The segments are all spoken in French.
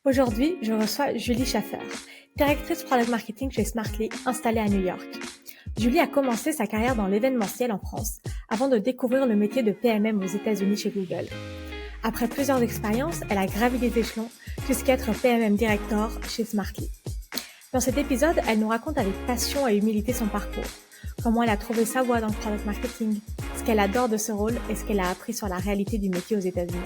Aujourd'hui, je reçois Julie Schaffer, directrice product marketing chez Smartly, installée à New York. Julie a commencé sa carrière dans l'événementiel en France, avant de découvrir le métier de PMM aux États-Unis chez Google. Après plusieurs expériences, elle a gravi les échelons jusqu'à être PMM Director chez Smartly. Dans cet épisode, elle nous raconte avec passion et humilité son parcours, comment elle a trouvé sa voie dans le product marketing, ce qu'elle adore de ce rôle et ce qu'elle a appris sur la réalité du métier aux États-Unis.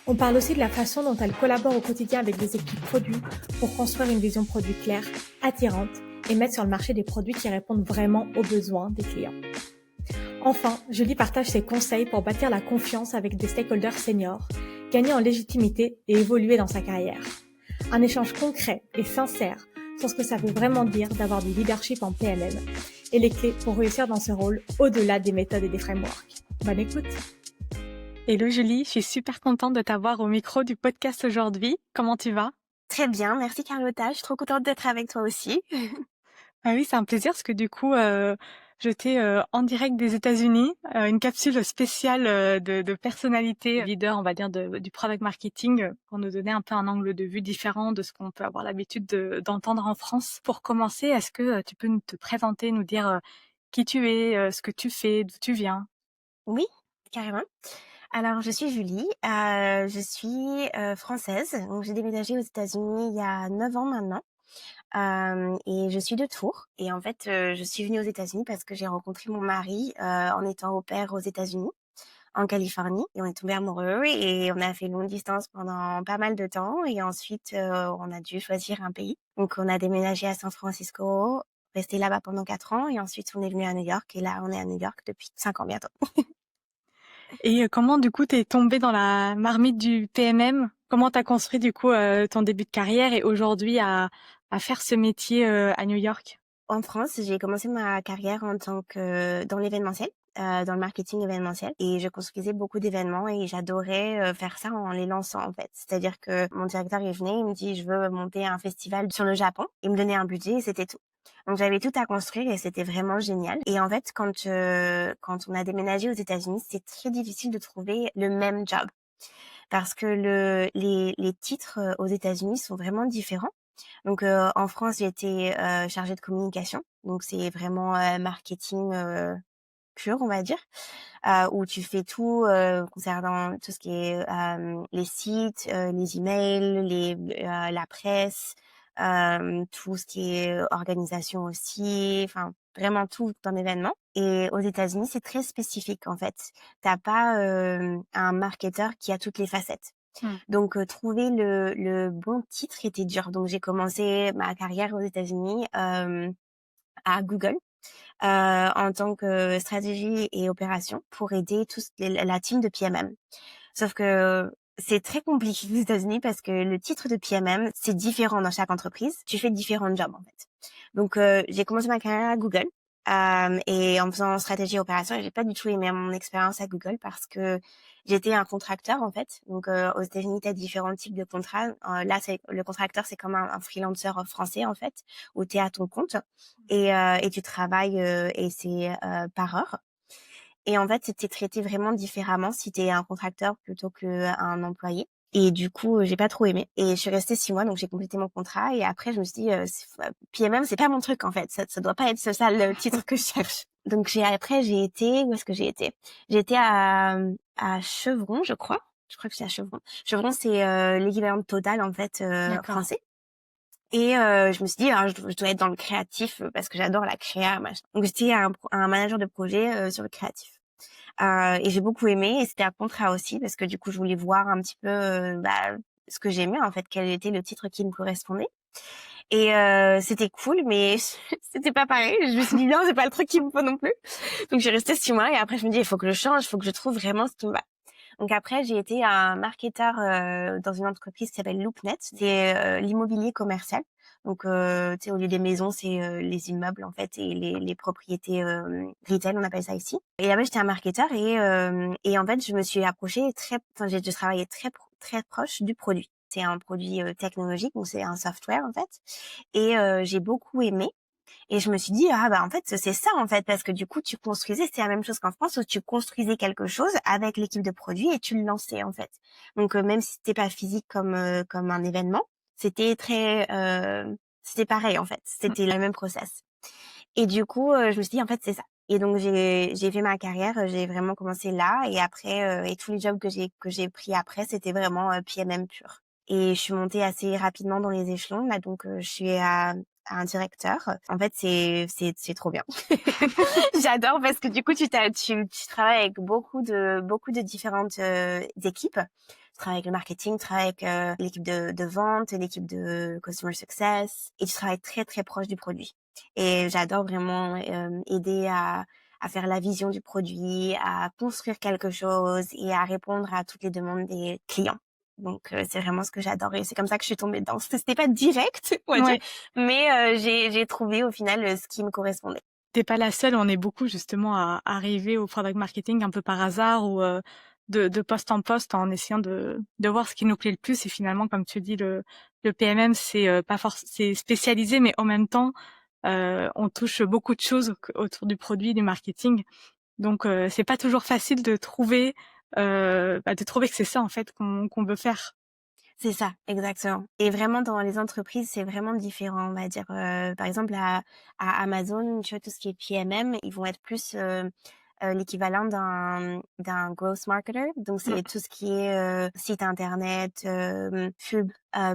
On parle aussi de la façon dont elle collabore au quotidien avec des équipes produits pour construire une vision produit claire, attirante et mettre sur le marché des produits qui répondent vraiment aux besoins des clients. Enfin, Julie partage ses conseils pour bâtir la confiance avec des stakeholders seniors, gagner en légitimité et évoluer dans sa carrière. Un échange concret et sincère sur ce que ça veut vraiment dire d'avoir du leadership en PMM et les clés pour réussir dans ce rôle au-delà des méthodes et des frameworks. Bonne écoute! Hello Julie, je suis super contente de t'avoir au micro du podcast aujourd'hui. Comment tu vas? Très bien, merci Carlotta, je suis trop contente d'être avec toi aussi. Ah oui, c'est un plaisir parce que du coup, je t'ai en direct des États-Unis, une capsule spéciale de personnalité leader, on va dire, du product marketing pour nous donner un peu un angle de vue différent de ce qu'on peut avoir l'habitude d'entendre en France. Pour commencer, est-ce que tu peux te présenter, nous dire qui tu es, ce que tu fais, d'où tu viens? Oui, carrément. Alors je suis Julie, je suis, française, donc j'ai déménagé aux États-Unis il y a 9 ans maintenant, et je suis de Tours et en fait, je suis venue aux États-Unis parce que j'ai rencontré mon mari, en étant au pair aux États-Unis, en Californie et on est tombés amoureux et on a fait longue distance pendant pas mal de temps et ensuite, on a dû choisir un pays. Donc on a déménagé à San Francisco, resté là-bas pendant 4 ans et ensuite on est venu à New York et là on est à New York depuis 5 ans bientôt. Et comment du coup t'es tombée dans la marmite du PMM? Comment t'as construit du coup ton début de carrière et aujourd'hui à faire ce métier à New York? En France, j'ai commencé ma carrière en tant que dans l'événementiel, dans le marketing événementiel et je construisais beaucoup d'événements et j'adorais, faire ça en les lançant, en fait. C'est-à-dire que mon directeur, il venait, il me dit: «Je veux monter un festival sur le Japon». Il me donnait un budget et c'était tout. Donc j'avais tout à construire et c'était vraiment génial et en fait, quand on a déménagé aux États-Unis, c'est très difficile de trouver le même job parce que les titres, aux États-Unis sont vraiment différents. Donc, en France, j'ai été, chargée de communication, donc c'est vraiment, marketing, pur, on va dire, où tu fais tout, concernant tout ce qui est, les sites, les emails, la presse, tout ce qui est organisation aussi, enfin vraiment tout un événement et aux États-Unis, c'est très spécifique en fait. Tu as pas, un marketeur qui a toutes les facettes. Hmm. Donc trouver le bon titre était dur. Donc j'ai commencé ma carrière aux États-Unis, à Google, en tant que stratégie et opération pour aider tous la team de PMM. Sauf que c'est très compliqué aux États-Unis parce que le titre de PMM, c'est différent dans chaque entreprise. Tu fais différents jobs, en fait. Donc j'ai commencé ma carrière à Google, et en faisant stratégie et opération et j'ai pas du tout aimé mon expérience à Google parce que j'étais un contracteur, en fait. Donc aux États-Unis, tu as différents types de contrats. Là, c'est le contracteur, c'est comme un freelancer français, en fait, où tu es à ton compte et tu travailles, et c'est, par heure. Et en fait, tu traité vraiment différemment si tu es un contracteur plutôt qu'un employé. Et du coup, j'ai pas trop aimé et je suis restée 6 mois, donc j'ai complété mon contrat et après je me suis dit, PMM, c'est pas mon truc en fait, ça doit pas être ça le titre que je cherche. Donc j'ai été où est-ce que j'ai été? J'ai été à Chevron, je crois. Je crois que c'est à Chevron. Chevron, c'est, l'équivalent de Total en fait, D'accord. français. Et je me suis dit: «Ah, je dois être dans le créatif, parce que j'adore la créa, machin». Donc j'étais un manager de projet, sur le créatif. Et j'ai beaucoup aimé et c'était un contrat aussi parce que du coup, je voulais voir un petit peu, bah, ce que j'aimais en fait, quel était le titre qui me correspondait et c'était cool mais c'était pas pareil. Je me suis dit: «Non, c'est pas le truc qu'il me faut non plus». Donc j'ai resté 6 mois et après je me dis: «Il faut que je change, il faut que je trouve vraiment ce qui me va». Donc après, j'ai été un marketeur, dans une entreprise qui s'appelle LoopNet. C'est, l'immobilier commercial. Donc, tu sais, au lieu des maisons, c'est, les immeubles, en fait et les propriétés, retail, on appelle ça ici. Et là-bas, j'étais un marketeur et en fait, je me suis approchée je travaillais très proche du produit. C'est un produit, technologique, donc c'est un software, en fait et j'ai beaucoup aimé. Et je me suis dit, ah bah en fait, c'est ça en fait, parce que du coup, tu construisais, c'est la même chose qu'en France, où tu construisais quelque chose avec l'équipe de produit et tu le lançais en fait. Donc même si c'était pas physique comme un événement, c'était c'était pareil en fait, Mmh. c'était le même process. Et du coup, je me suis dit: «En fait, c'est ça». Et donc j'ai fait ma carrière, j'ai vraiment commencé là et après, et tous les jobs que j'ai pris après, c'était vraiment, PMM pur. Et je suis montée assez rapidement dans les échelons là, donc je suis à un directeur. En fait, c'est trop bien. J'adore parce que du coup, tu travailles avec beaucoup de différentes, équipes. Tu travailles avec le marketing, tu travailles avec, l'équipe de vente, l'équipe de customer success et tu travailles très, très proche du produit. Et j'adore vraiment, aider à faire la vision du produit, à construire quelque chose et à répondre à toutes les demandes des clients. Donc c'est vraiment ce que j'adore et c'est comme ça que je suis tombée dedans. C'était pas direct, on va dire, Ouais. mais j'ai trouvé au final, ce qui me correspondait. Tu pas la seule, on est beaucoup justement à arriver au product marketing un peu par hasard ou de poste en poste en essayant de voir ce qui nous plaît le plus et finalement comme tu dis le PMM c'est pas c'est spécialisé mais en même temps on touche beaucoup de choses autour du produit, du marketing. Donc c'est pas toujours facile de trouver que c'est ça en fait qu'on veut faire. C'est ça, exactement. Et vraiment dans les entreprises, c'est vraiment différent, on va dire. Par exemple à Amazon, tu vois, tout ce qui est PMM, ils vont être plus, l'équivalent d'un growth marketer. Donc Mmh. c'est tout ce qui est, site internet, pub,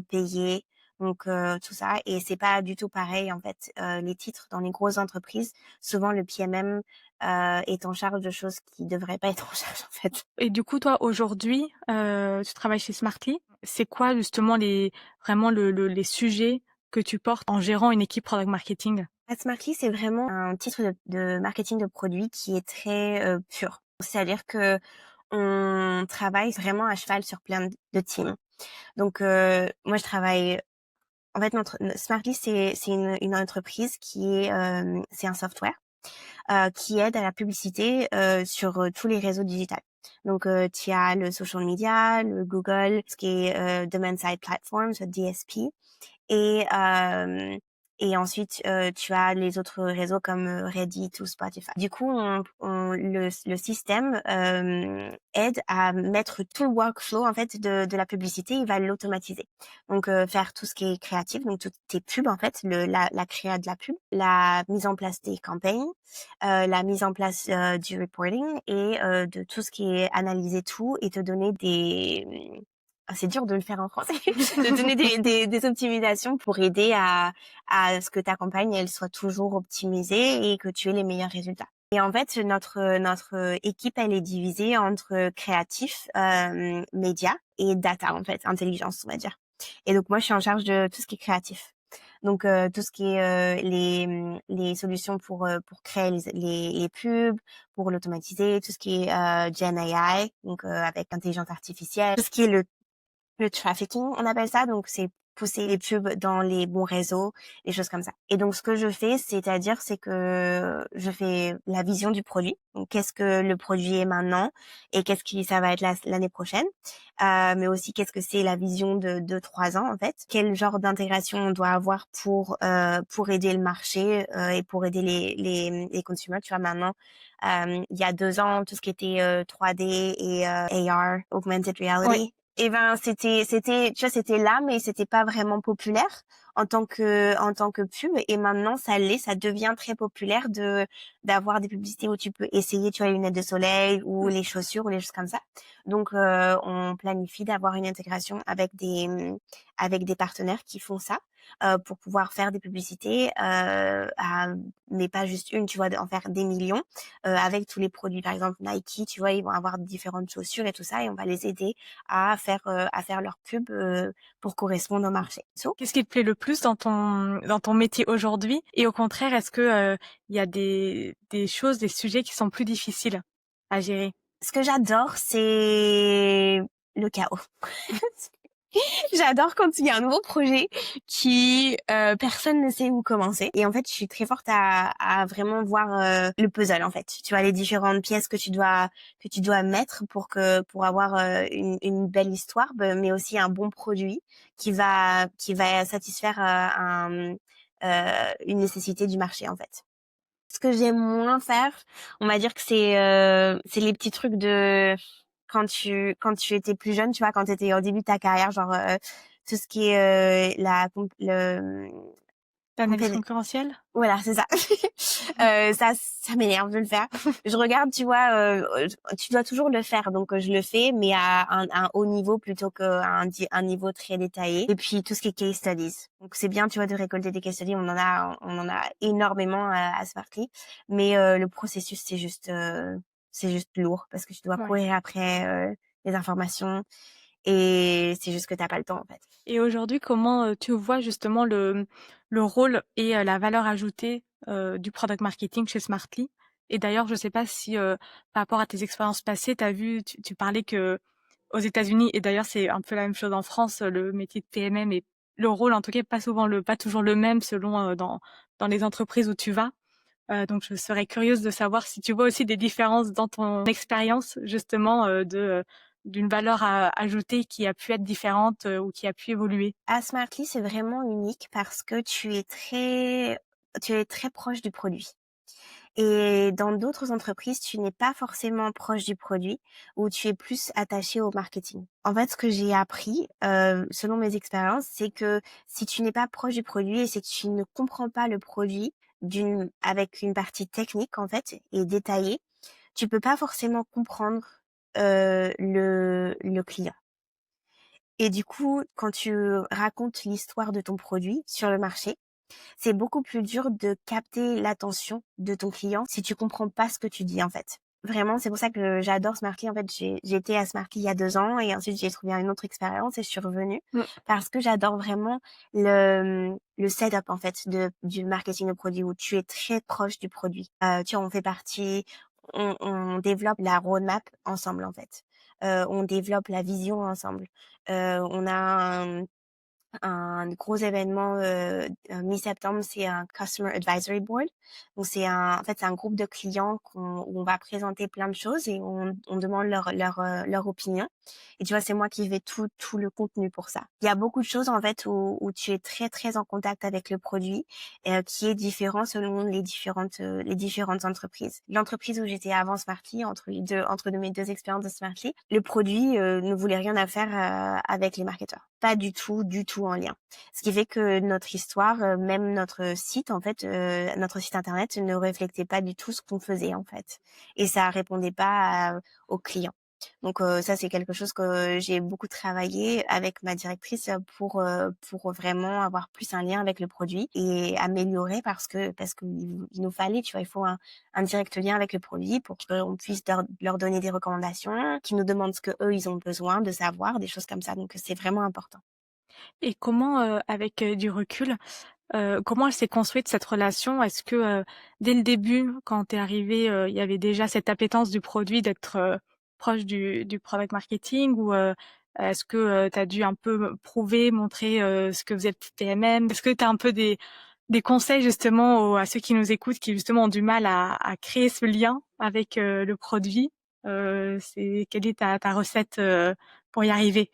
payée, donc tout ça et c'est pas du tout pareil en fait, les titres dans les grosses entreprises, souvent le PMM, est en charge de choses qui devraient pas être en charge en fait. Et du coup, toi, aujourd'hui, tu travailles chez Smartly. C'est quoi justement vraiment les sujets que tu portes en gérant une équipe product marketing? Smartly, c'est vraiment un titre de marketing de produit qui est très, pur. C'est-à-dire que on travaille vraiment à cheval sur plein de teams. Donc moi je travaille en fait notre Smartly c'est une entreprise qui est, c'est un software qui aide à la publicité sur tous les réseaux digitaux. Donc, tu as le social media, le Google, ce qui est Demand Side Platforms, le DSP, et ensuite tu as les autres réseaux comme Reddit ou Spotify. Du coup, le système aide à mettre tout le workflow en fait de la publicité, il va l'automatiser. Donc faire tout ce qui est créatif, donc toutes tes pubs en fait, la créa de la pub, la mise en place des campagnes, la mise en place du reporting et de tout ce qui est analyser tout et te donner des c'est dur de le faire en français, de donner des optimisations pour aider à ce que ta campagne, elle soit toujours optimisée et que tu aies les meilleurs résultats. Et en fait, notre équipe, elle est divisée entre créatif, média et data, en fait, intelligence, on va dire. Et donc moi, je suis en charge de tout ce qui est créatif. Donc tout ce qui est les solutions pour créer les pubs, pour l'automatiser, tout ce qui est Gen AI, donc avec l'intelligence artificielle, tout ce qui est le trafficking, on appelle ça, donc c'est pousser les pubs dans les bons réseaux, les choses comme ça. Et donc ce que je fais, c'est que je fais la vision du produit. Donc qu'est-ce que le produit est maintenant et qu'est-ce qui ça va être l'année prochaine. Mais aussi qu'est-ce que c'est la vision de 2-3 ans en fait. Quel genre d'intégration on doit avoir pour aider le marché et pour aider les consommateurs. Tu vois maintenant, il y a 2 ans, tout ce qui était 3D et AR, augmented Ouais. reality. Et ben c'était tu vois c'était là mais c'était pas vraiment populaire en tant que pub et maintenant ça l'est, ça devient très populaire de d'avoir des publicités où tu peux essayer tu vois les lunettes de soleil ou Mmh. les chaussures ou les choses comme ça. Donc on planifie d'avoir une intégration avec des partenaires qui font ça pour pouvoir faire des publicités mais pas juste une, tu vois, en faire des millions avec tous les produits. Par exemple Nike, tu vois, ils vont avoir différentes chaussures et tout ça et on va les aider à faire leur pub pour correspondre au marché. So, Qu'est-ce qui te plaît le plus dans ton métier aujourd'hui? Et au contraire, est-ce que, il y a des choses, des sujets qui sont plus difficiles à gérer? ce que j'adore, c'est le chaos. J'adore quand il y a un nouveau projet qui personne ne sait où commencer. Et en fait, je suis très forte à vraiment voir le puzzle en fait. Tu vois les différentes pièces que tu dois mettre pour avoir une belle histoire, mais aussi un bon produit qui va satisfaire une nécessité du marché, en fait. Ce que j'aime moins faire, on va dire que c'est les petits trucs de quand tu étais plus jeune, tu vois, quand tu étais au début de ta carrière, genre tout ce qui est L'analyse compé- concurrentielle? voilà, c'est ça. Ça m'énerve de le faire. Je regarde, tu vois, tu dois toujours le faire, donc je le fais, mais à un haut niveau plutôt qu'à un niveau très détaillé. Et puis tout ce qui est case studies. Donc c'est bien, tu vois, de récolter des case studies. On en a énormément à Smartly, mais le processus c'est juste lourd parce que tu dois Ouais. courir après les informations et c'est juste que t'as pas le temps en fait. Et aujourd'hui, comment, tu vois justement le rôle et la valeur ajoutée, du product marketing chez Smartly? Et d'ailleurs, je sais pas si, par rapport à tes expériences passées, tu parlais qu'aux États-Unis et d'ailleurs c'est un peu la même chose en France, le métier de PMM et le rôle en tout cas pas toujours le même selon, dans les entreprises où tu vas. Donc je serais curieuse de savoir si tu vois aussi des différences dans ton expérience justement, d'une valeur ajoutée qui a pu être différente, ou qui a pu évoluer. À Smartly, c'est vraiment unique parce que tu es très proche du produit. Et dans d'autres entreprises, tu n'es pas forcément proche du produit ou tu es plus attaché au marketing. En fait, ce que j'ai appris, selon mes expériences, c'est que si tu n'es pas proche du produit et c'est que tu ne comprends pas le produit avec une partie technique, en fait, et détaillée, tu peux pas forcément comprendre, le client. Et du coup, quand tu racontes l'histoire de ton produit sur le marché, c'est beaucoup plus dur de capter l'attention de ton client si tu comprends pas ce que tu dis, en fait. Vraiment, c'est pour ça que j'adore Smartly. En fait, j'ai été à Smartly il y a 2 ans et ensuite j'ai trouvé une autre expérience et je suis revenue Mmh. parce que j'adore vraiment le setup, en fait, du marketing de produit où tu es très proche du produit. Tu vois, on développe la roadmap ensemble, en fait. On développe la vision ensemble. On a un gros événement mi-septembre, c'est un Customer Advisory Board. Donc c'est un groupe de clients où on va présenter plein de choses et on demande leur opinion. Et tu vois, c'est moi qui fais tout le contenu pour ça. Il y a beaucoup de choses en fait où tu es très très en contact avec le produit, qui est différent selon les différentes entreprises. L'entreprise où j'étais avant Smartly, entre mes deux expériences de Smartly, le produit ne voulait rien à faire avec les marketeurs. Pas du tout en lien. Ce qui fait que notre histoire, même notre site en fait, notre site internet ne reflétait pas du tout ce qu'on faisait en fait, et ça répondait pas aux clients. Donc ça c'est quelque chose que j'ai beaucoup travaillé avec ma directrice pour vraiment avoir plus un lien avec le produit et améliorer parce qu'il nous fallait, tu vois, il faut un direct lien avec le produit pour qu'on puisse leur donner des recommandations, qu'ils nous demandent ce que eux ils ont besoin de savoir, des choses comme ça. Donc c'est vraiment important. Et comment, avec, du recul, comment elle s'est construite cette relation? Est-ce que, dès le début, quand tu es arrivée, il y avait déjà cette appétence du produit d'être, proche du product marketing ou, est-ce que, tu as dû un peu prouver, montrer, ce que faisait le PMM? Est-ce que tu as un peu des conseils justement à ceux qui nous écoutent, qui justement ont du mal à créer ce lien avec le produit? Quelle est ta recette pour y arriver?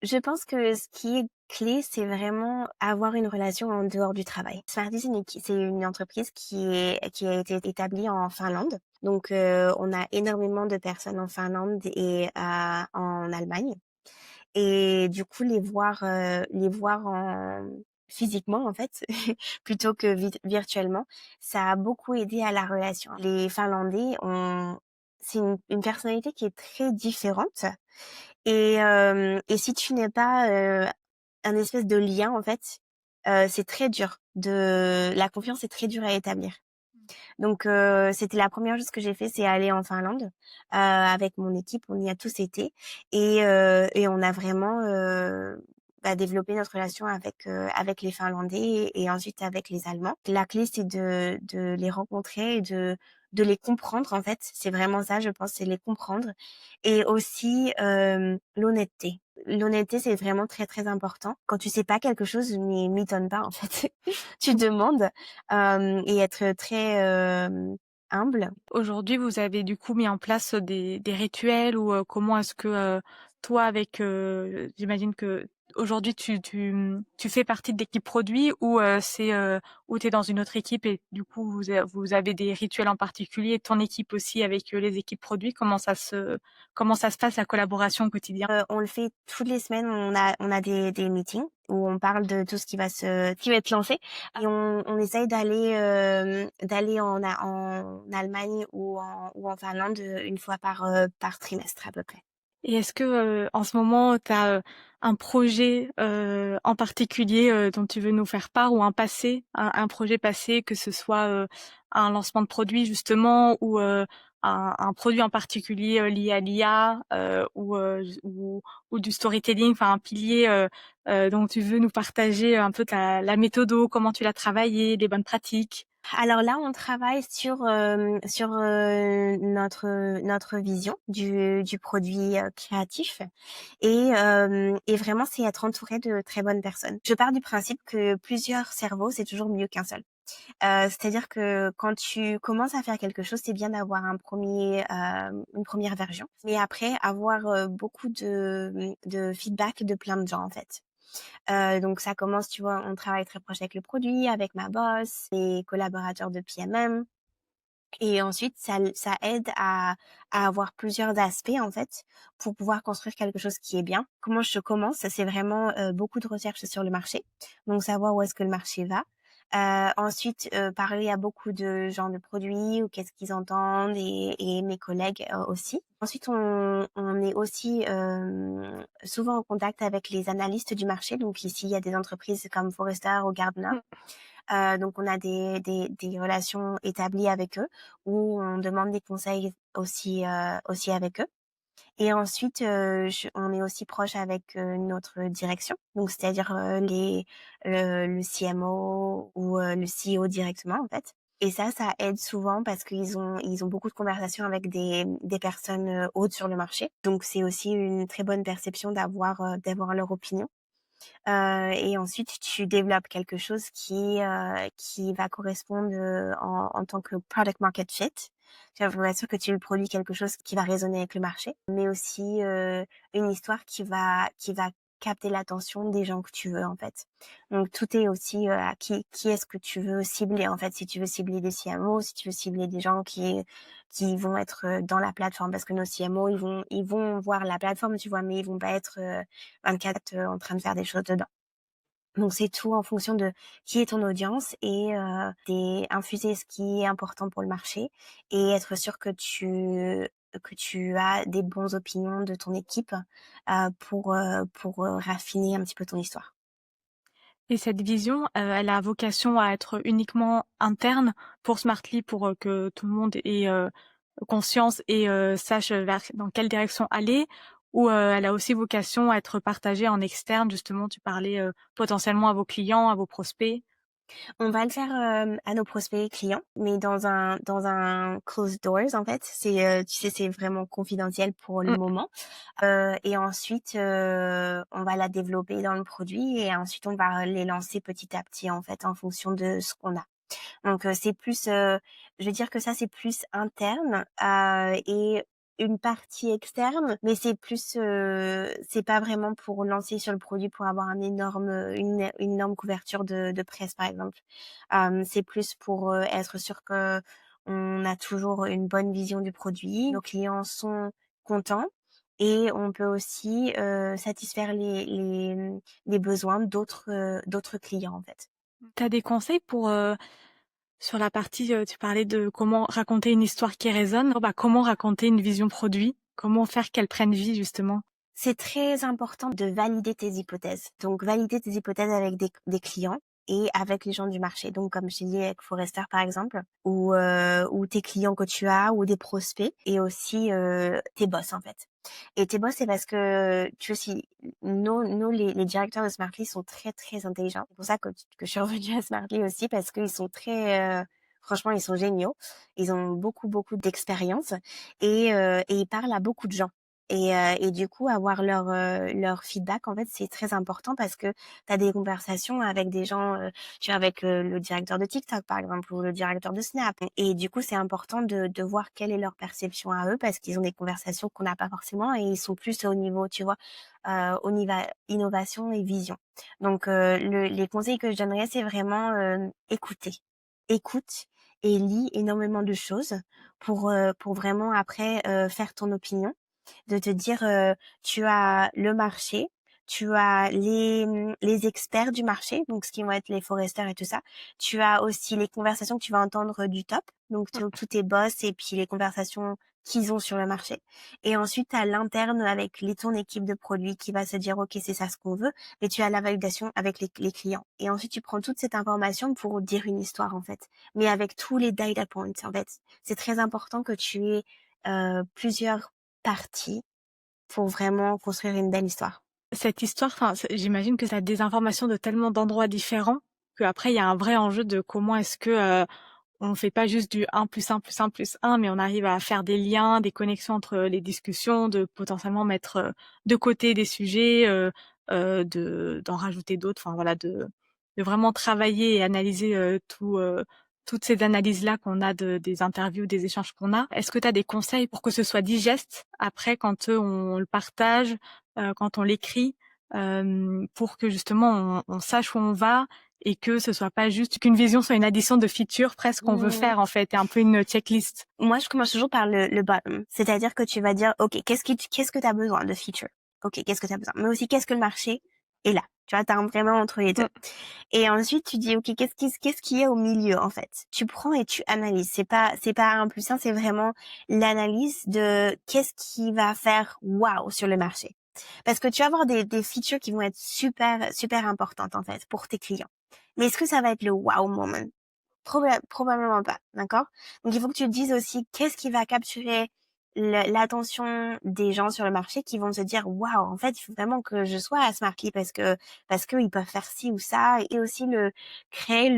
Je pense que ce qui est clé, c'est vraiment avoir une relation en dehors du travail. Smarty, c'est une entreprise qui a été établie en Finlande. Donc, on a énormément de personnes en Finlande et en Allemagne. Et du coup, les voir physiquement, en fait, plutôt que virtuellement, ça a beaucoup aidé à la relation. Les Finlandais c'est une personnalité qui est très différente et si tu n'es pas, un espèce de lien en fait, c'est très dur la confiance est très dure à établir. Donc c'était la première chose que j'ai fait, c'est aller en Finlande, avec mon équipe. On y a tous été et on a vraiment, développé notre relation avec les Finlandais et ensuite avec les Allemands. La clé, c'est de les rencontrer et de les comprendre, en fait. C'est vraiment ça, je pense, c'est les comprendre et aussi, l'honnêteté. L'honnêteté, c'est vraiment très, très important. Quand tu sais pas quelque chose, n'y m'étonne pas, en fait. Tu demandes, et être très, humble. Aujourd'hui, vous avez du coup mis en place des rituels ou comment est-ce que toi, avec, j'imagine que aujourd'hui tu fais partie de l'équipe produit ou ou tu es dans une autre équipe et du coup vous avez des rituels en particulier, ton équipe aussi avec les équipes produits, comment ça se passe la collaboration au quotidien? On le fait toutes les semaines, on a des meetings où on parle de tout ce qui va être lancé et on essaye d'aller en Allemagne ou en Finlande, une fois par trimestre à peu près. Et est-ce que en ce moment tu as un projet en particulier dont tu veux nous faire part ou un projet passé, que ce soit un lancement de produit justement ou un produit en particulier lié à l'IA ou du storytelling, enfin un pilier dont tu veux nous partager un peu la méthode, comment tu l'as travaillé, les bonnes pratiques. Alors là, on travaille sur notre vision du produit, créatif et vraiment c'est être entouré de très bonnes personnes. Je pars du principe que plusieurs cerveaux, c'est toujours mieux qu'un seul. C'est-à-dire que quand tu commences à faire quelque chose, c'est bien d'avoir une première version, mais après avoir, beaucoup de feedback de plein de gens, en fait. Donc ça commence, tu vois, on travaille très proche avec le produit, avec ma boss, les collaborateurs de PMM et ensuite ça aide à avoir plusieurs aspects, en fait, pour pouvoir construire quelque chose qui est bien. Comment je commence? C'est vraiment, beaucoup de recherches sur le marché, donc savoir où est-ce que le marché va. Ensuite, parler à beaucoup de gens de produits ou qu'est-ce qu'ils entendent et mes collègues, aussi. Ensuite, on est aussi, souvent en contact avec les analystes du marché. Donc ici, il y a des entreprises comme Forrester ou Gartner. Donc on a des relations établies avec eux où on demande des conseils aussi avec eux. Et ensuite, on est aussi proche avec, notre direction, donc c'est-à-dire, le CMO ou, le CEO directement, en fait. Et ça aide souvent parce qu'ils ont beaucoup de conversations avec des personnes, hautes sur le marché. Donc c'est aussi une très bonne perception d'avoir leur opinion. Et ensuite tu développes quelque chose qui va correspondre, en tant que product market fit. Tu vas pour être sûr que tu produis quelque chose qui va résonner avec le marché, mais aussi, une histoire qui va capter l'attention des gens que tu veux, en fait. Donc tout est aussi, à qui est-ce que tu veux cibler, en fait. Si tu veux cibler des CMO, si tu veux cibler des gens qui vont être, dans la plateforme parce que nos CMO, ils vont voir la plateforme, tu vois? Mais ils vont pas être, 24, en train de faire des choses dedans. Donc c'est tout en fonction de qui est ton audience et infuser ce qui est important pour le marché et être sûr que tu as des bonnes opinions de ton équipe, pour raffiner un petit peu ton histoire. Et cette vision, elle a vocation à être uniquement interne pour Smartly, pour que tout le monde ait conscience et sache dans quelle direction aller, ou elle a aussi vocation à être partagée en externe, justement, tu parlais potentiellement à vos clients, à vos prospects. On va le faire, à nos prospects clients, mais dans un closed doors, en fait. Tu sais, c'est vraiment confidentiel pour le Mm. moment. Et ensuite, on va la développer dans le produit et ensuite on va les lancer petit à petit, en fait, en fonction de ce qu'on a. Donc, c'est plus, je vais dire que ça, c'est plus interne, et une partie externe, mais c'est plus, c'est pas vraiment pour lancer sur le produit pour avoir une énorme couverture de presse, par exemple. C'est plus pour, être sûr qu'on a toujours une bonne vision du produit, nos clients sont contents et on peut aussi, satisfaire les besoins d'autres clients, en fait. T'as des conseils pour sur la partie, tu parlais de comment raconter une histoire qui résonne. Bah, comment raconter une vision produit? Comment faire qu'elle prenne vie, justement? C'est très important de valider tes hypothèses. Donc, valider tes hypothèses avec des clients et avec les gens du marché. Donc, comme je t'ai dit avec Forrester, par exemple, ou tes clients que tu as, ou des prospects, et aussi tes boss, en fait. Et tes boss, c'est parce que, tu vois, si nous les directeurs de Smartly sont très, très intelligents. C'est pour ça que je suis revenue à Smartly aussi, parce qu'ils sont très... franchement, ils sont géniaux. Ils ont beaucoup, beaucoup d'expérience et ils parlent à beaucoup de gens. Et du coup, avoir leur feedback, en fait, c'est très important parce que tu as des conversations avec des gens, tu vois, avec le directeur de TikTok, par exemple, ou le directeur de Snap. Et du coup, c'est important de voir quelle est leur perception à eux parce qu'ils ont des conversations qu'on n'a pas forcément et ils sont plus au niveau, tu vois, au niveau innovation et vision. Donc, les conseils que je donnerais, c'est vraiment écouter. Écoute et lis énormément de choses pour vraiment après faire ton opinion, de te dire tu as le marché, tu as les experts du marché, donc ce qui vont être les foresters et tout ça. Tu as aussi les conversations que tu vas entendre du top, donc tous tes boss et puis les conversations qu'ils ont sur le marché. Et ensuite, tu as l'interne avec ton équipe de produits qui va se dire, OK, c'est ça ce qu'on veut, mais tu as la validation avec les clients. Et ensuite, tu prends toute cette information pour dire une histoire, en fait, mais avec tous les data points, en fait. C'est très important que tu aies plusieurs parties pour vraiment construire une belle histoire. Cette histoire, enfin, j'imagine que ça a des informations de tellement d'endroits différents qu'après, il y a un vrai enjeu de comment est-ce que on fait pas juste du 1 plus 1 plus 1 plus 1, mais on arrive à faire des liens, des connexions entre les discussions, de potentiellement mettre de côté des sujets, d'en rajouter d'autres. Enfin voilà, de vraiment travailler et analyser toutes ces analyses-là qu'on a des interviews, des échanges qu'on a. Est-ce que tu as des conseils pour que ce soit digeste après quand on le partage, quand on l'écrit, pour que justement on sache où on va et que ce soit pas juste qu'une vision soit une addition de features presque qu'on veut faire en fait, et un peu une checklist. Moi, je commence toujours par le bottom. C'est-à-dire que tu vas dire, OK, qu'est-ce que tu as besoin de feature? OK, qu'est-ce que tu as besoin? Mais aussi, qu'est-ce que le marché est là? Tu vois, t'as vraiment entre les deux. Mm. Et ensuite, tu dis, OK, qu'est-ce qui est au milieu, en fait? Tu prends et tu analyses. C'est pas un plus un, c'est vraiment l'analyse de qu'est-ce qui va faire wow sur le marché. Parce que tu vas avoir des features qui vont être super, super importantes, en fait, pour tes clients. Mais est-ce que ça va être le wow moment? Probablement pas, d'accord? Donc il faut que tu te dises aussi qu'est-ce qui va capturer l'attention des gens sur le marché qui vont se dire waouh, en fait il faut vraiment que je sois à Smartly parce que ils peuvent faire ci ou ça, et aussi le créer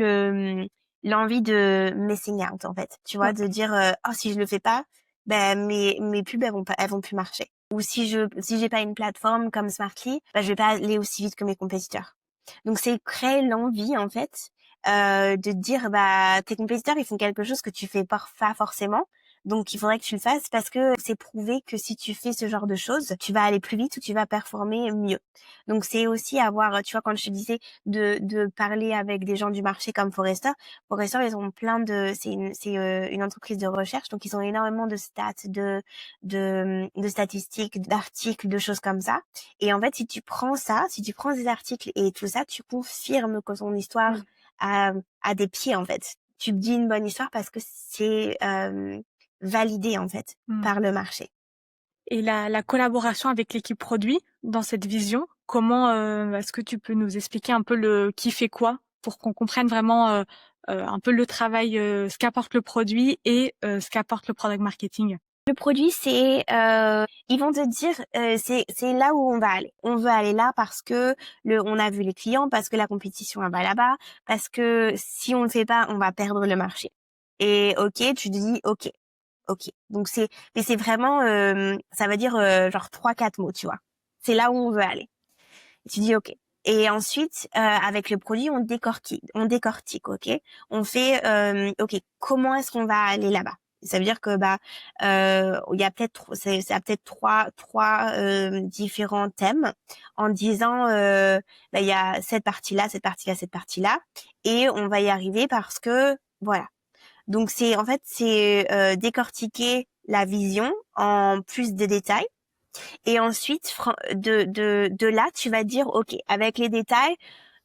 l'envie de missing out, en fait, tu vois, Mm. de dire oh, si je le fais pas, ben mes pubs elles vont plus marcher, ou si j'ai pas une plateforme comme Smartly, ben je vais pas aller aussi vite que mes compétiteurs. Donc c'est créer l'envie, en fait, de dire bah tes compétiteurs ils font quelque chose que tu fais pas forcément, donc il faudrait que tu le fasses parce que c'est prouvé que si tu fais ce genre de choses, tu vas aller plus vite ou tu vas performer mieux. Donc c'est aussi avoir, tu vois, quand je te disais de parler avec des gens du marché comme Forrester, ils ont plein de c'est une entreprise de recherche, donc ils ont énormément de stats, de statistiques, d'articles, de choses comme ça. Et en fait, si tu prends ces articles et tout ça, tu confirmes que ton histoire Mm. à des pieds, en fait. Tu dis une bonne histoire parce que c'est validé, en fait, Mm. par le marché. Et la collaboration avec l'équipe produit dans cette vision, comment est-ce que tu peux nous expliquer un peu le qui fait quoi pour qu'on comprenne vraiment un peu le travail, ce qu'apporte le produit et ce qu'apporte le product marketing? Le produit, c'est ils vont te dire c'est là où on va aller. On veut aller là parce que on a vu les clients, parce que la compétition elle va là-bas, parce que si on le fait pas, on va perdre le marché. Et OK, tu te dis OK. OK. Donc c'est vraiment ça veut dire genre 3 4 mots, tu vois. C'est là où on veut aller. Et tu dis OK. Et ensuite avec le produit, on décortique, OK. On fait OK, comment est-ce qu'on va aller là-bas? Ça veut dire que bah il y a peut-être c'est peut-être trois différents thèmes en disant bah il y a cette partie-là, cette partie-là, cette partie-là, et on va y arriver parce que voilà. Donc c'est décortiquer la vision en plus de détails, et ensuite de là tu vas dire OK, avec les détails,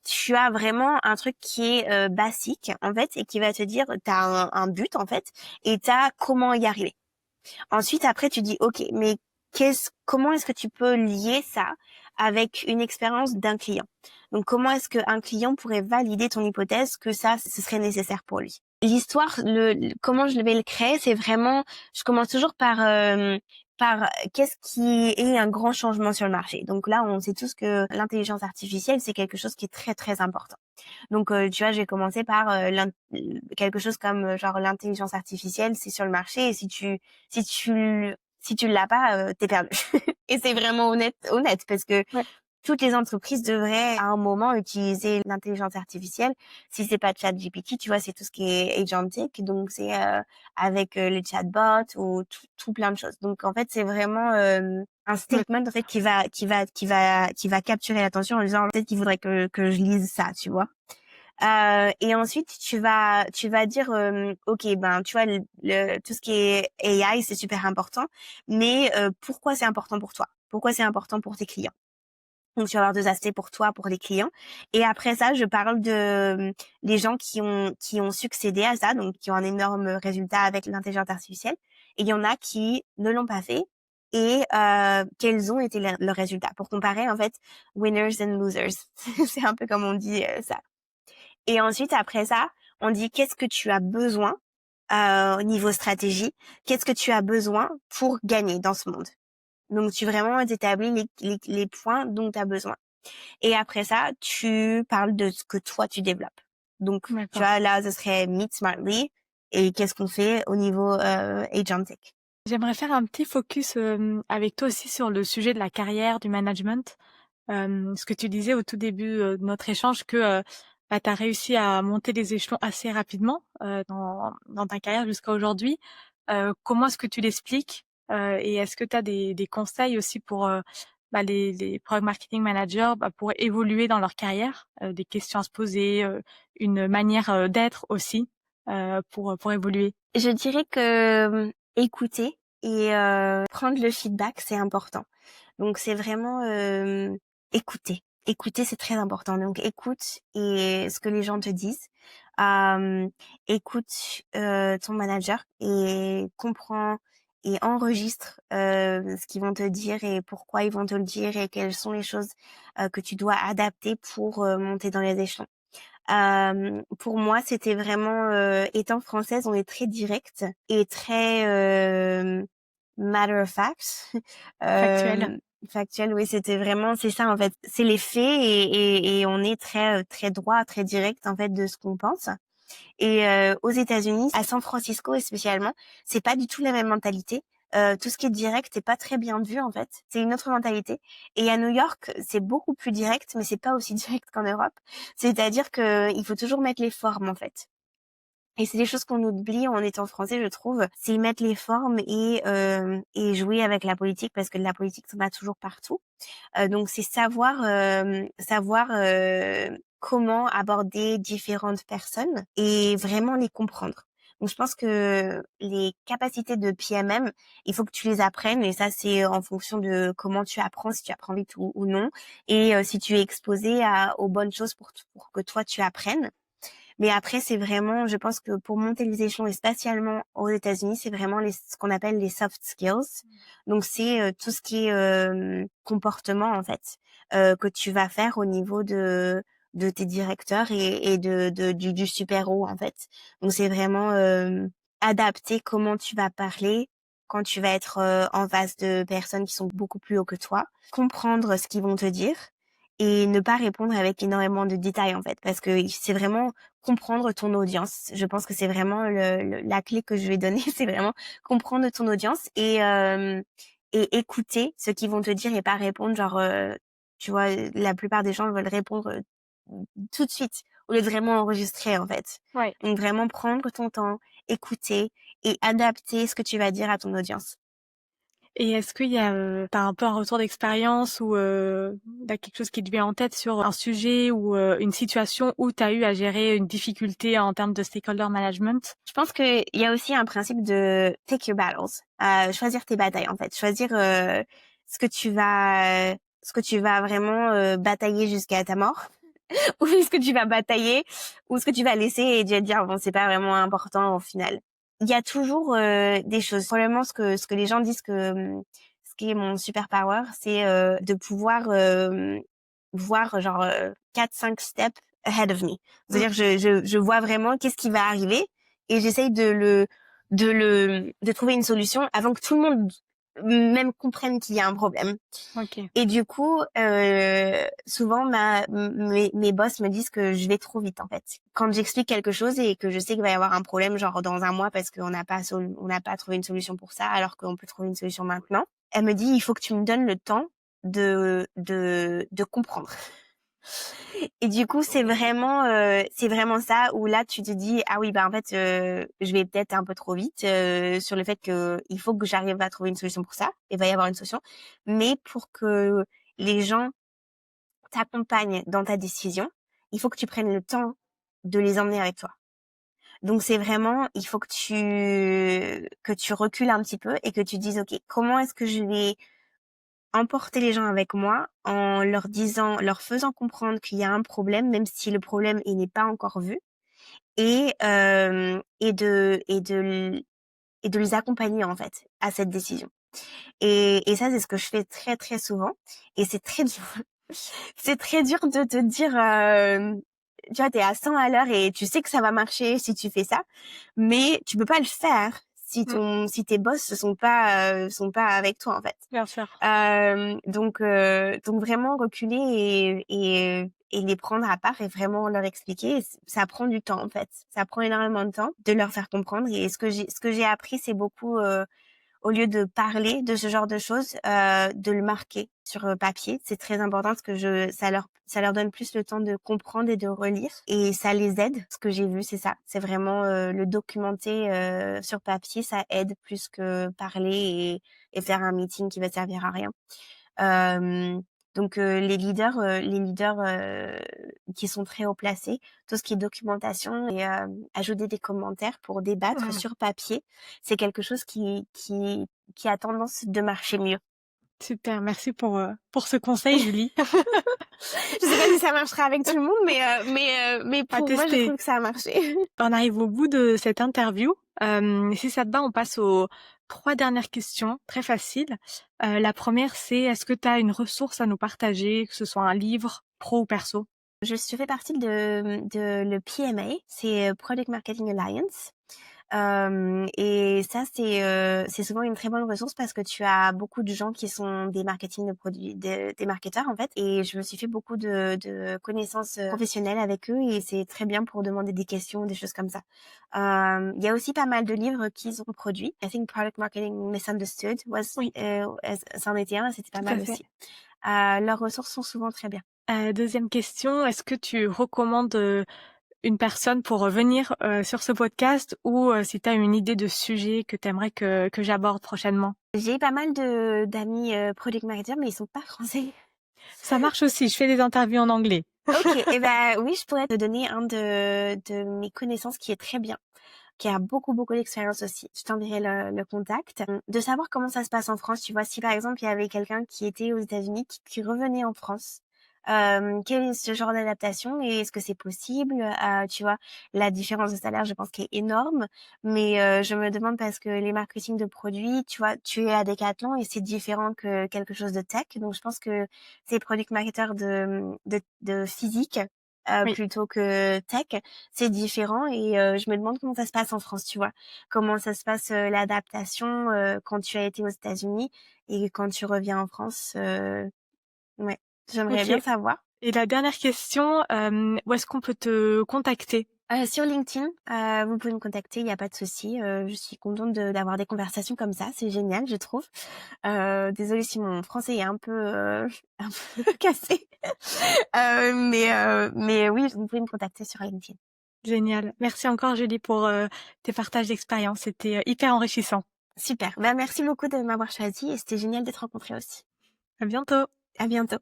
tu as vraiment un truc qui est basique, en fait, et qui va te dire t'as un but, en fait, et t'as comment y arriver. Ensuite, après, tu dis OK, mais comment est-ce que tu peux lier ça avec une expérience d'un client? Donc comment est-ce qu'un client pourrait valider ton hypothèse que ça ce serait nécessaire pour lui? L'histoire, comment je vais le créer, c'est vraiment, je commence toujours par qu'est-ce qui est un grand changement sur le marché. Donc là, on sait tous que l'intelligence artificielle, c'est quelque chose qui est très très important. Donc tu vois, j'ai commencé par quelque chose comme genre l'intelligence artificielle, c'est sur le marché, et si tu Si tu l'as pas, t'es perdu. Et c'est vraiment honnête parce que Ouais. toutes les entreprises devraient à un moment utiliser l'intelligence artificielle. Si c'est pas ChatGPT, tu vois, c'est tout ce qui est agentic, donc c'est avec les chatbots ou tout plein de choses. Donc en fait, c'est vraiment un Ouais. statement en fait qui va capturer l'attention en disant peut-être qu'il faudrait que je lise ça, tu vois. Et ensuite tu vas dire ok, ben tu vois tout ce qui est AI c'est super important, mais pourquoi c'est important pour toi, pourquoi c'est important pour tes clients. Donc tu vas avoir deux aspects pour toi, pour les clients. Et après ça, je parle de les gens qui ont succédé à ça, donc qui ont un énorme résultat avec l'intelligence artificielle. Et il y en a qui ne l'ont pas fait. Et quels ont été leurs résultats pour comparer en fait winners and losers. C'est un peu comme on dit ça. Et ensuite après ça, on dit qu'est-ce que tu as besoin au niveau stratégie, qu'est-ce que tu as besoin pour gagner dans ce monde. Donc, tu vraiment établis les points dont tu as besoin. Et après ça, tu parles de ce que toi, tu développes. Donc, tu D'accord. vois, là, ce serait Meet Smartly. Et qu'est-ce qu'on fait au niveau agentic. J'aimerais faire un petit focus avec toi aussi sur le sujet de la carrière, du management. Ce que tu disais au tout début de notre échange que bah, tu as réussi à monter les échelons assez rapidement dans ta carrière jusqu'à aujourd'hui. Comment est-ce que tu l'expliques et est-ce que tu as des conseils aussi pour bah, les product marketing managers bah, pour évoluer dans leur carrière, des questions à se poser, une manière d'être aussi pour évoluer? Je dirais que écouter et prendre le feedback, c'est important. Donc, c'est vraiment écouter. Écouter, c'est très important. Donc, écoute et ce que les gens te disent. Écoute ton manager et comprends et enregistre ce qu'ils vont te dire et pourquoi ils vont te le dire et quelles sont les choses que tu dois adapter pour monter dans les échelons. Pour moi, c'était vraiment étant française, on est très direct et très matter of fact. Factuel. Factuel, oui, c'est ça en fait. C'est les faits et on est très très droit, très direct en fait de ce qu'on pense. Et aux États-Unis, à San Francisco et spécialement, c'est pas du tout la même mentalité. Tout ce qui est direct est pas très bien vu en fait. C'est une autre mentalité. Et à New York, c'est beaucoup plus direct, mais c'est pas aussi direct qu'en Europe. C'est-à-dire que il faut toujours mettre les formes en fait. Et c'est des choses qu'on oublie en étant français, je trouve. C'est mettre les formes et jouer avec la politique parce que la politique, t'en as toujours partout. Donc c'est savoir comment aborder différentes personnes et vraiment les comprendre. Donc je pense que les capacités de PMM, il faut que tu les apprennes et ça c'est en fonction de comment tu apprends, si tu apprends vite ou non, et si tu es exposé aux bonnes choses pour que toi tu apprennes. Mais après, c'est vraiment, je pense que pour monter les échelons, et spécialement aux États-Unis, c'est vraiment ce qu'on appelle les soft skills. Donc, c'est tout ce qui est comportement, en fait, que tu vas faire au niveau de tes directeurs et du super haut, en fait. Donc, c'est vraiment adapter comment tu vas parler quand tu vas être en face de personnes qui sont beaucoup plus haut que toi, comprendre ce qu'ils vont te dire et ne pas répondre avec énormément de détails, en fait, parce que c'est vraiment comprendre ton audience. Je pense que c'est vraiment la clé que je vais donner, c'est vraiment comprendre ton audience et écouter ce qu'ils vont te dire et pas répondre genre tu vois, la plupart des gens veulent répondre tout de suite au lieu de vraiment enregistrer en fait. Ouais. Donc vraiment prendre ton temps, écouter et adapter ce que tu vas dire à ton audience. Et est-ce qu'il y a, tu un peu un retour d'expérience ou tu quelque chose qui te vient en tête sur un sujet ou une situation où tu as eu à gérer une difficulté en termes de stakeholder management? Je pense qu'il y a aussi un principe de take your battles, choisir tes batailles en fait, choisir ce que tu vas vraiment batailler jusqu'à ta mort, ou est-ce que tu vas batailler, ou ce que tu vas laisser et tu vas te dire bon c'est pas vraiment important au final. Il y a toujours des choses. Probablement ce que les gens disent que ce qui est mon super power, c'est de pouvoir voir genre 4-5 steps ahead of me. Mmh. C'est-à-dire je vois vraiment qu'est-ce qui va arriver et j'essaye de trouver une solution avant que tout le monde même comprennent qu'il y a un problème. Ok. Et du coup, souvent, mes boss me disent que je vais trop vite, en fait. Quand j'explique quelque chose et que je sais qu'il va y avoir un problème, genre dans un mois, parce qu'on n'a pas trouvé une solution pour ça, alors qu'on peut trouver une solution maintenant, elle me dit, il faut que tu me donnes le temps de comprendre. Et du coup, c'est vraiment ça où là, tu te dis, ah oui, bah en fait, je vais peut-être un peu trop vite sur le fait que il faut que j'arrive à trouver une solution pour ça. Il va y avoir une solution, mais pour que les gens t'accompagnent dans ta décision, il faut que tu prennes le temps de les emmener avec toi. Donc c'est vraiment, il faut que tu recules un petit peu et que tu dises, ok, comment est-ce que je vais emporter les gens avec moi en leur faisant comprendre qu'il y a un problème, même si le problème il n'est pas encore vu, et de les accompagner en fait à cette décision. Et ça c'est ce que je fais très très souvent. Et c'est très dur. C'est très dur de te dire, tu vois, t'es à 100 à l'heure et tu sais que ça va marcher si tu fais ça, mais tu peux pas le faire si tes boss sont pas avec toi en fait. Bien sûr. Donc vraiment reculer et les prendre à part et vraiment leur expliquer. Ça prend du temps en fait. Ça prend énormément de temps de leur faire comprendre. Et ce que j'ai appris, c'est beaucoup au lieu de parler de ce genre de choses, de le marquer sur papier. C'est très important parce que ça leur donne plus le temps de comprendre et de relire et ça les aide. Ce que j'ai vu, c'est ça. C'est vraiment le documenter sur papier, ça aide plus que parler et faire un meeting qui va servir à rien. Donc les leaders qui sont très haut placés, tout ce qui est documentation et ajouter des commentaires pour débattre sur papier, c'est quelque chose qui a tendance de marcher mieux. Super, merci pour ce conseil, Julie. Je sais pas si ça marchera avec tout le monde, mais pour moi, je trouve que ça a marché. On arrive au bout de cette interview. Si ça te va, on passe aux 3 dernières questions, très faciles. La première, c'est est-ce que tu as une ressource à nous partager, que ce soit un livre, pro ou perso? Je fais partie de le PMA, c'est Product Marketing Alliance. Et ça, c'est souvent une très bonne ressource parce que tu as beaucoup de gens qui sont des marketing de produits, des marketeurs en fait. Et je me suis fait beaucoup de connaissances professionnelles avec eux et c'est très bien pour demander des questions, des choses comme ça. Il y a aussi pas mal de livres qu'ils ont produits. I think Product Marketing Misunderstood c'en était un, c'était pas mal aussi. Leurs ressources sont souvent très bien. Deuxième question, est-ce que tu recommandes une personne pour revenir sur ce podcast ou si tu as une idée de sujet que tu aimerais que j'aborde prochainement? J'ai pas mal d'amis product marketers, mais ils sont pas français. Ça marche aussi, je fais des interviews en anglais. Ok, et ben oui, je pourrais te donner un de mes connaissances qui est très bien, qui a beaucoup d'expérience aussi. Je t'enverrai le contact. De savoir comment ça se passe en France, tu vois, si par exemple il y avait quelqu'un qui était aux États-Unis qui revenait en France, quel est ce genre d'adaptation et est-ce que c'est possible? Tu vois, la différence de salaire, je pense qu'elle est énorme, mais je me demande parce que les marketing de produits, tu vois, tu es à Decathlon et c'est différent que quelque chose de tech. Donc je pense que ces product marketeurs de physique plutôt que tech, c'est différent et je me demande comment ça se passe en France, tu vois. Comment ça se passe l'adaptation quand tu as été aux États-Unis et quand tu reviens en France. Ouais. J'aimerais bien savoir. Et la dernière question, où est-ce qu'on peut te contacter? Sur LinkedIn, vous pouvez me contacter, il n'y a pas de souci. Je suis contente d'avoir des conversations comme ça, c'est génial, je trouve. Désolée si mon français est un peu cassé. Mais oui, vous pouvez me contacter sur LinkedIn. Génial. Merci encore, Julie, pour tes partages d'expérience. C'était hyper enrichissant. Super. Bah, merci beaucoup de m'avoir choisi et c'était génial d'être rencontrée aussi. À bientôt. À bientôt.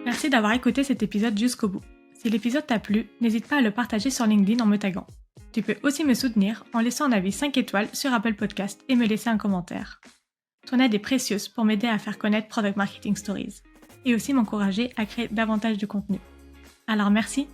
Merci d'avoir écouté cet épisode jusqu'au bout. Si l'épisode t'a plu, n'hésite pas à le partager sur LinkedIn en me taguant. Tu peux aussi me soutenir en laissant un avis 5 étoiles sur Apple Podcast et me laisser un commentaire. Ton aide est précieuse pour m'aider à faire connaître Product Marketing Stories et aussi m'encourager à créer davantage de contenu. Alors merci